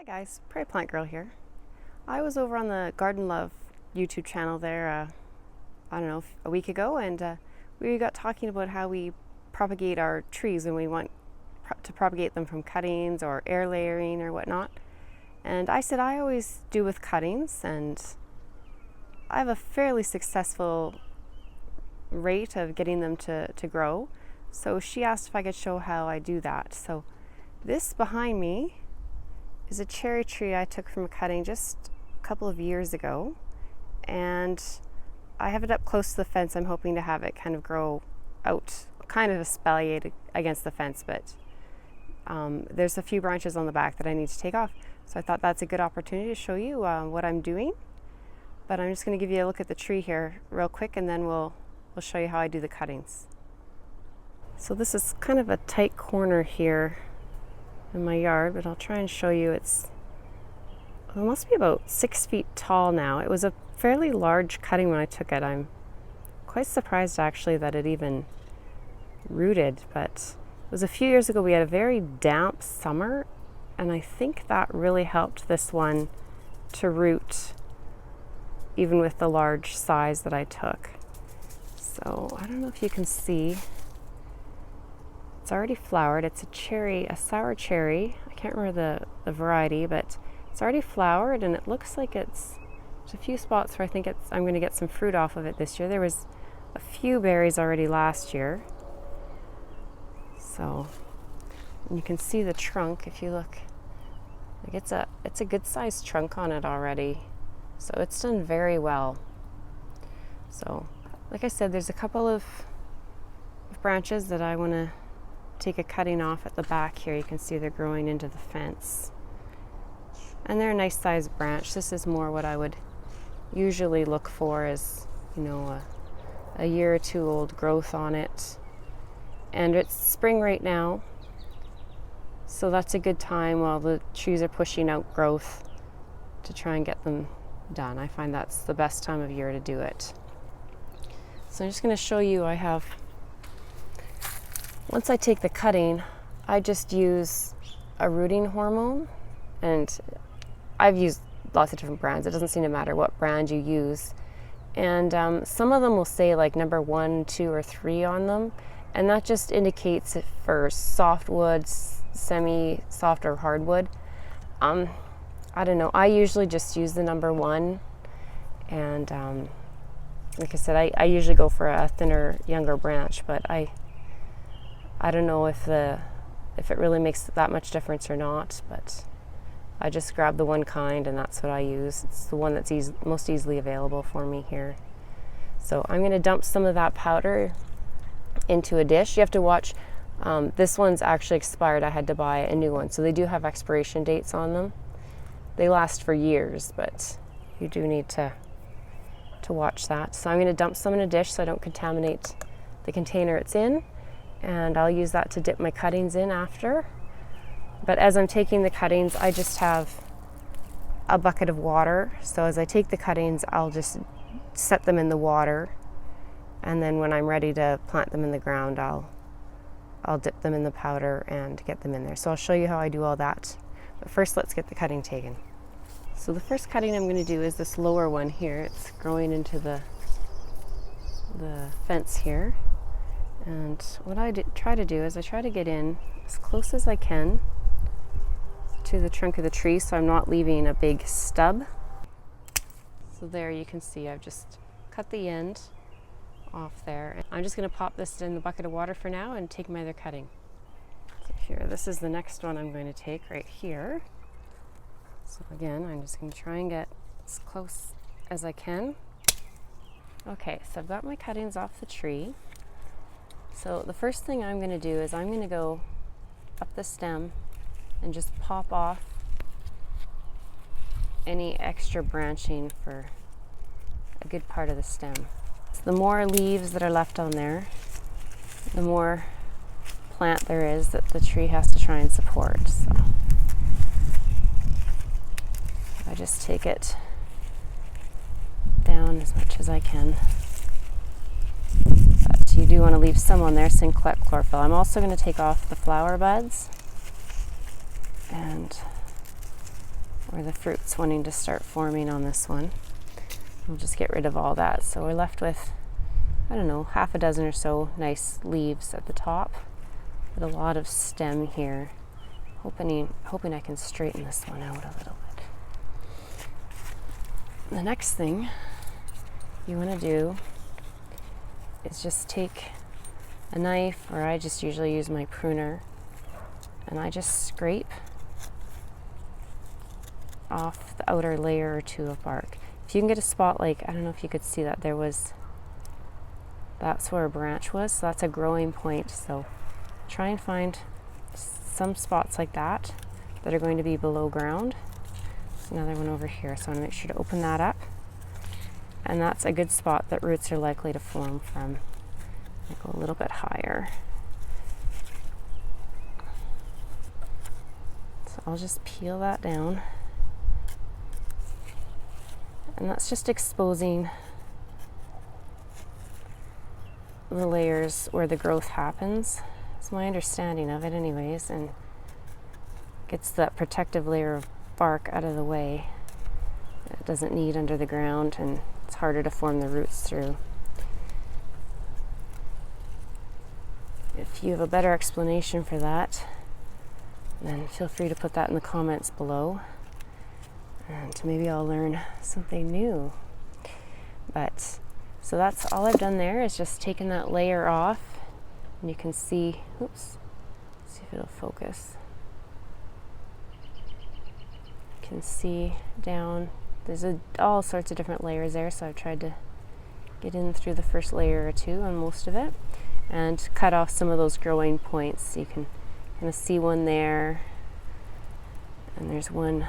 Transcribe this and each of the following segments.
Hi guys, Prairie Plantgirl here. I was over on the Garden Love YouTube channel there, I don't know, a week ago, and we got talking about how we propagate our trees when we want to propagate them from cuttings or air layering or whatnot. And I said I always do with cuttings, and I have a fairly successful rate of getting them to grow. So she asked if I could show how I do that. So this behind me is a cherry tree I took from a cutting just a couple of years ago, and I have it up close to the fence. I'm hoping to have it kind of grow out, kind of espalier against the fence, but there's a few branches on the back that I need to take off. So I thought that's a good opportunity to show you what I'm doing. But I'm just going to give you a look at the tree here real quick, and then we'll show you how I do the cuttings. So this is kind of a tight corner here in my yard, but I'll try and show you. It must be about 6 feet tall now. It was a fairly large cutting when I took it. I'm quite surprised actually that it even rooted, but it was a few years ago. We had a very damp summer, and I think that really helped this one to root even with the large size that I took. So I don't know if you can see. It's already flowered. It's a sour cherry. I can't remember the variety, but it's already flowered, and it looks like there's a few spots where I think I'm going to get some fruit off of it this year. There was a few berries already last year. So, and you can see the trunk if you look. Like it's a good sized trunk on it already. So it's done very well. So, like I said, there's a couple of branches that I want to take a cutting off at the back here. You can see they're growing into the fence. And they're a nice sized branch. This is more what I would usually look for, is, you know, a year or two old growth on it. And it's spring right now, so that's a good time while the trees are pushing out growth to try and get them done. I find that's the best time of year to do it. So I'm just going to show you. Once I take the cutting, I just use a rooting hormone, and I've used lots of different brands. It doesn't seem to matter what brand you use. And some of them will say like number 1, 2, or 3 on them, and that just indicates it for softwood, semi-soft, or hardwood. I don't know. I usually just use the number 1, and like I said, I usually go for a thinner, younger branch, but I don't know if it really makes that much difference or not, but I just grab the one kind, and that's what I use. It's the one that's most easily available for me here. So I'm going to dump some of that powder into a dish. You have to watch. This one's actually expired. I had to buy a new one. So they do have expiration dates on them. They last for years, but you do need to watch that. So I'm going to dump some in a dish so I don't contaminate the container it's in. And I'll use that to dip my cuttings in after. But as I'm taking the cuttings, I just have a bucket of water. So as I take the cuttings, I'll just set them in the water. And then when I'm ready to plant them in the ground, I'll dip them in the powder and get them in there. So I'll show you how I do all that. But first, let's get the cutting taken. So the first cutting I'm going to do is this lower one here. It's growing into the fence here. And what I try to do is I try to get in as close as I can to the trunk of the tree, so I'm not leaving a big stub. So there you can see I've just cut the end off there. I'm just going to pop this in the bucket of water for now and take my other cutting. So here, this is the next one I'm going to take right here. So again, I'm just going to try and get as close as I can. Okay, so I've got my cuttings off the tree. So the first thing I'm going to do is I'm going to go up the stem and just pop off any extra branching for a good part of the stem. So the more leaves that are left on there, the more plant there is that the tree has to try and support. So I just take it down as much as I can. You do want to leave some on there so you can collect chlorophyll. I'm also going to take off the flower buds and or the fruit's wanting to start forming on this one. We'll just get rid of all that. So we're left with, I don't know, half a dozen or so nice leaves at the top, with a lot of stem here. Hoping I can straighten this one out a little bit. The next thing you want to do is just take a knife, or I just usually use my pruner, and I just scrape off the outer layer or two of bark. If you can get a spot, like, I don't know if you could see that, that's where a branch was, so that's a growing point. So try and find some spots like that that are going to be below ground. There's another one over here, so I want to make sure to open that up. And that's a good spot that roots are likely to form from. I go a little bit higher. So I'll just peel that down. And that's just exposing the layers where the growth happens. It's my understanding of it anyways, and gets that protective layer of bark out of the way that it doesn't need under the ground, and it's harder to form the roots through. If you have a better explanation for that, then feel free to put that in the comments below, and maybe I'll learn something new. But so that's all I've done there, is just taken that layer off, and you can see, oops, see if it'll focus. You can see down, there's all sorts of different layers there, so I've tried to get in through the first layer or two on most of it, and cut off some of those growing points. You can kind of see one there, and there's one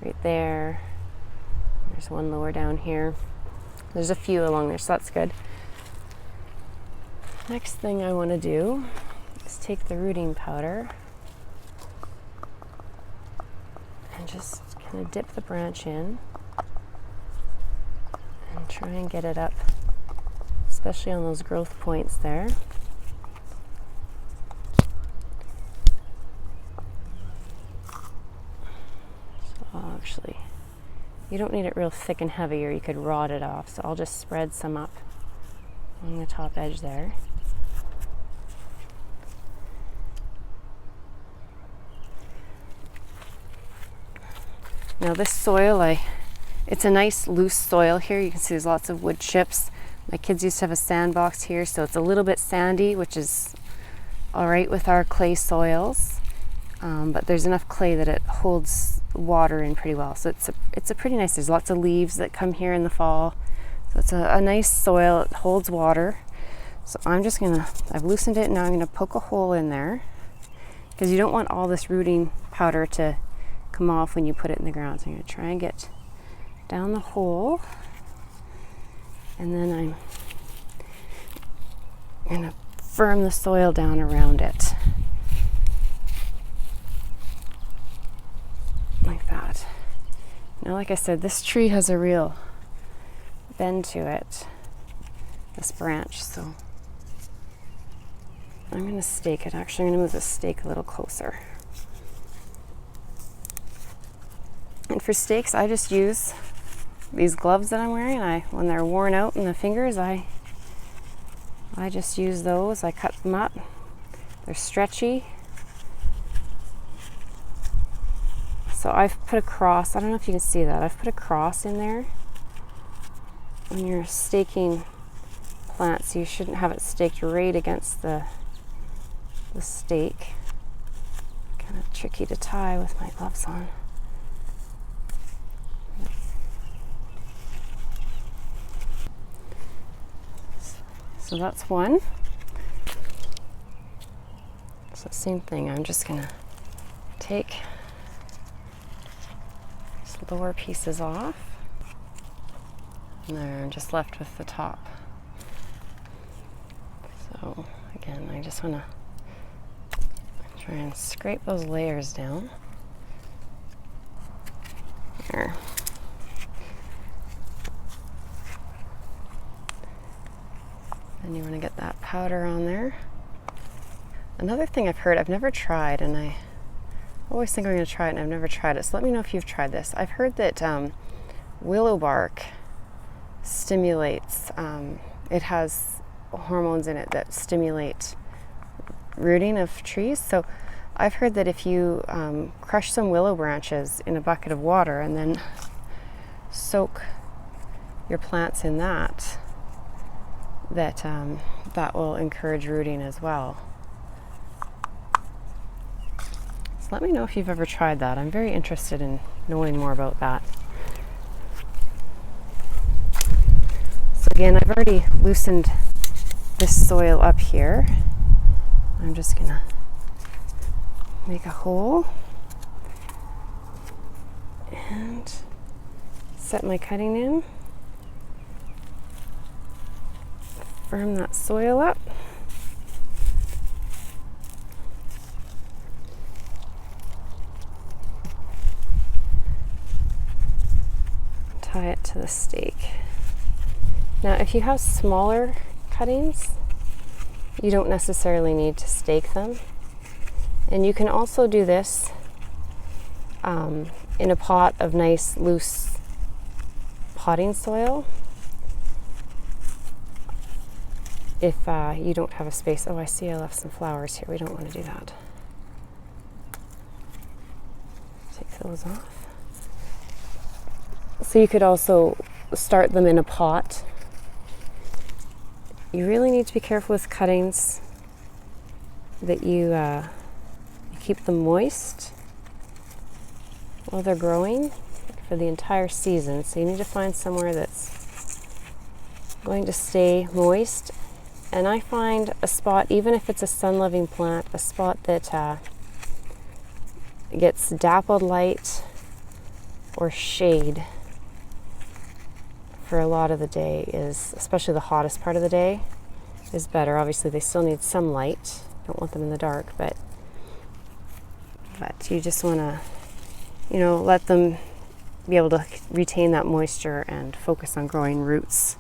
right there, there's one lower down here. There's a few along there, so that's good. Next thing I want to do is take the rooting powder and just kind of dip the branch in and try and get it up, especially on those growth points there. So actually, you don't need it real thick and heavy, or you could rot it off. So I'll just spread some up on the top edge there. Now this soil, it's a nice loose soil here. You can see there's lots of wood chips. My kids used to have a sandbox here, so it's a little bit sandy, which is all right with our clay soils. But there's enough clay that it holds water in pretty well. So it's a pretty nice, there's lots of leaves that come here in the fall. So it's a nice soil, it holds water. So I've loosened it, and now I'm gonna poke a hole in there, because you don't want all this rooting powder to come off when you put it in the ground. So I'm gonna try and get down the hole, and then I'm gonna firm the soil down around it. Like that. Now, like I said, this tree has a real bend to it, this branch, so I'm going to stake it. Actually, I'm going to move the stake a little closer. And for stakes, I just use these gloves that I'm wearing. When they're worn out in the fingers, I just use those. I cut them up. They're stretchy. So I've put a cross, I don't know if you can see that, I've put a cross in there. When you're staking plants, you shouldn't have it staked right against the stake. Kind of tricky to tie with my gloves on. So that's one. So same thing, I'm just gonna take lower pieces off, and there, I'm just left with the top. So again, I just want to try and scrape those layers down there. Then you want to get that powder on there. Another thing I've heard, I've never tried, and I I always think I'm going to try it and I've never tried it, so let me know if you've tried this. I've heard that willow bark stimulates, it has hormones in it that stimulate rooting of trees. So I've heard that if you crush some willow branches in a bucket of water and then soak your plants in that, that will encourage rooting as well. So let me know if you've ever tried that. I'm very interested in knowing more about that. So again, I've already loosened this soil up here. I'm just gonna make a hole and set my cutting in. Firm that soil up. Tie it to the stake. Now, if you have smaller cuttings, you don't necessarily need to stake them. And you can also do this in a pot of nice loose potting soil. If you don't have a space. Oh, I see I left some flowers here. We don't want to do that. Take those off. So you could also start them in a pot. You really need to be careful with cuttings that you keep them moist while they're growing for the entire season. So you need to find somewhere that's going to stay moist. And I find a spot, even if it's a sun-loving plant, a spot that gets dappled light or shade for a lot of the day is, especially the hottest part of the day, is better. Obviously they still need some light. Don't want them in the dark, but you just want to, let them be able to retain that moisture and focus on growing roots.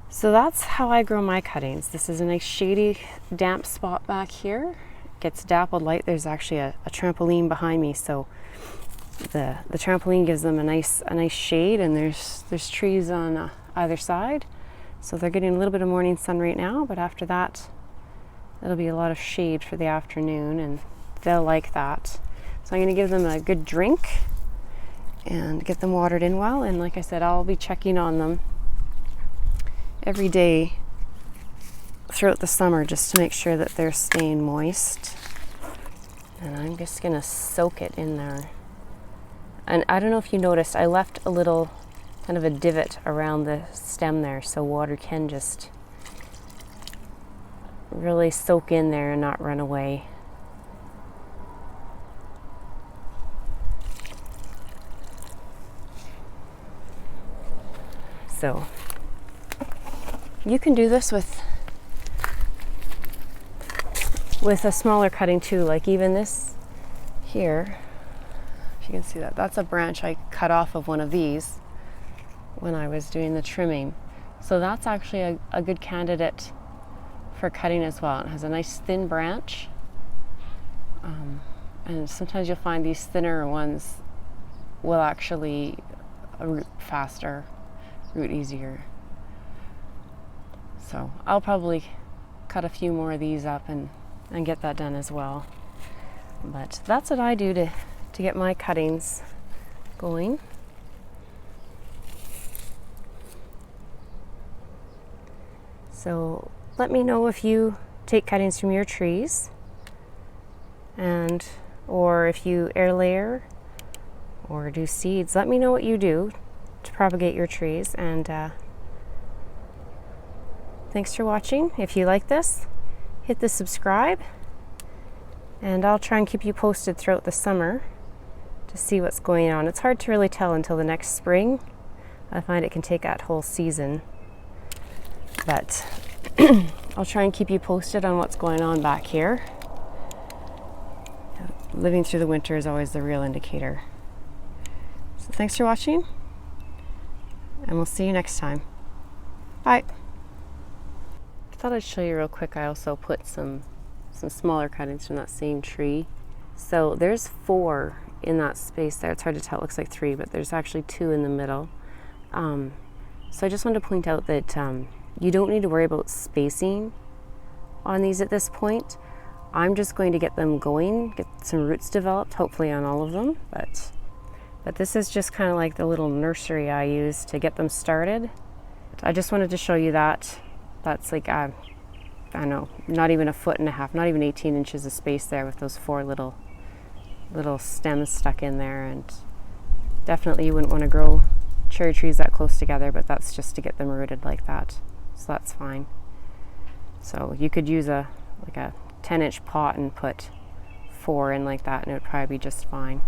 So that's how I grow my cuttings. This is a nice shady, damp spot back here. It gets dappled light. There's actually a trampoline behind me, so the trampoline gives them a nice shade, and there's trees on either side. So they're getting a little bit of morning sun right now, but after that, it'll be a lot of shade for the afternoon, and they'll like that. So I'm going to give them a good drink and get them watered in well. And like I said, I'll be checking on them every day throughout the summer just to make sure that they're staying moist. And I'm just going to soak it in there. And I don't know if you noticed, I left a little kind of a divot around the stem there so water can just really soak in there and not run away. So you can do this with a smaller cutting too, like even this here. You can see that's a branch I cut off of one of these when I was doing the trimming. So that's actually a good candidate for cutting as well. It has a nice thin branch. And sometimes you'll find these thinner ones will actually root faster, root easier. So I'll probably cut a few more of these up and get that done as well. But that's what I do to get my cuttings going. So let me know if you take cuttings from your trees, or if you air layer or do seeds. Let me know what you do to propagate your trees, and thanks for watching. If you like this, hit the subscribe, and I'll try and keep you posted throughout the summer to see what's going on. It's hard to really tell until the next spring. I find it can take that whole season, but I'll try and keep you posted on what's going on back here. Living through the winter is always the real indicator. So thanks for watching, and we'll see you next time. Bye. I thought I'd show you real quick. I also put some smaller cuttings from that same tree. So there's 4 in that space there. It's hard to tell, it looks like 3, but there's actually 2 in the middle. So I just wanted to point out that you don't need to worry about spacing on these at this point. I'm just going to get them going, get some roots developed, hopefully on all of them, but this is just kind of like the little nursery I use to get them started. I just wanted to show you that. That's like, I don't know, not even 1.5 feet, not even 18 inches of space there with those 4 little stems stuck in there. And definitely you wouldn't want to grow cherry trees that close together, but that's just to get them rooted like that. So that's fine. So you could use like a 10-inch pot and put 4 in like that, and it would probably be just fine.